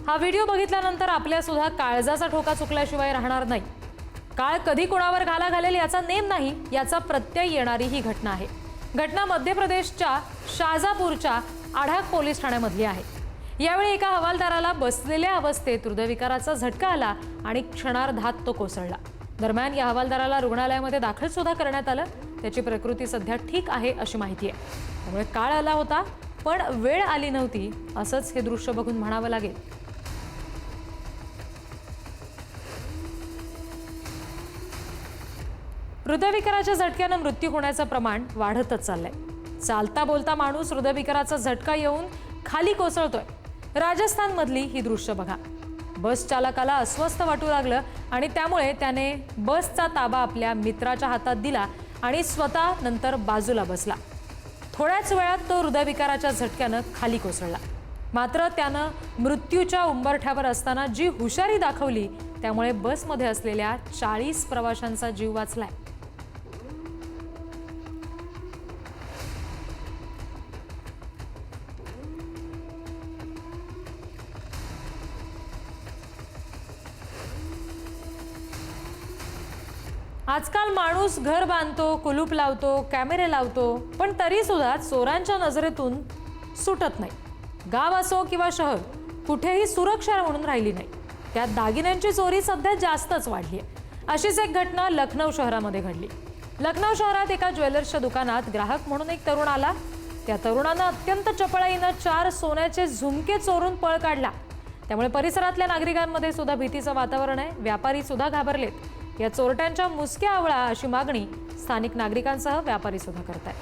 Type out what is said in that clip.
हा व्हिडिओ बघितल्यानंतर आपल्या सुद्धा काळजाचा ठोका चुकल्याशिवाय राहणार नाही। काळ कधी कोणावर घाला घालेल याचा नेम नाही, याचा प्रत्यय येणारी ही घटना आहे। घटना मध्य प्रदेशच्या शाजापूरच्या आढाक पोलीस ठाण्यामधली आहे। यावेळी एका हवालदाराला बसलेल्या अवस्थेत हृदयविकाराचा झटका आला आणि क्षणार्धात तो कोसळला। दरम्यान या हवालदाराला रुग्णालयामध्ये दाखल सुद्धा करण्यात आलं। त्याची प्रकृती सध्या ठीक आहे अशी माहिती आहे। त्यामुळे काळ आला होता पण वेळ आली नव्हती असंच हे दृश्य बघून म्हणावं लागेल। हृदयविकाराच्या झटक्याने मृत्यू होण्याचं प्रमाण वाढतच चाललंय। चालता बोलता माणूस हृदयविकाराचा झटका येऊन खाली कोसळतोय। राजस्थानमधली ही दृश्य बघा। बस चालकाला अस्वस्थ वाटू लागलं आणि त्यामुळे त्याने बसचा ताबा आपल्या मित्राच्या हातात दिला आणि स्वतः नंतर बाजूला बसला। थोड्याच वेळात तो हृदयविकाराच्या झटक्याने खाली कोसळला। मात्र त्यानं मृत्यूच्या उंबरठ्यावर असताना जी हुशारी दाखवली त्यामुळे बसमध्ये असलेल्या 40 प्रवाशांचा जीव वाचलाय। आजकाल माणूस घर बांधतो, कुलूप लावतो, कॅमेरे लावतो, पण तरी सुद्धा चोरांच्या नजरेतून सुटत नाही। गाव असो किंवा शहर, कुठेही सुरक्षा म्हणून राहिली नाही। त्यात दागिन्यांची चोरी सध्या जास्तच वाढली आहे। अशीच एक घटना लखनौ शहरामध्ये घडली। लखनौ शहरात एका ज्वेलर्सच्या दुकानात ग्राहक म्हणून एक तरुण आला। त्या तरुणानं अत्यंत चपळाईनं 4 सोन्याचे झुमके चोरून पळ काढला। त्यामुळे परिसरातल्या नागरिकांमध्ये सुद्धा भीतीचं वातावरण आहे। व्यापारी सुद्धा घाबरलेत। या चोरट्यांच्या मुसक्या आवळा अशी मागणी स्थानिक नागरिकांसह व्यापारी सुद्धा करतायत।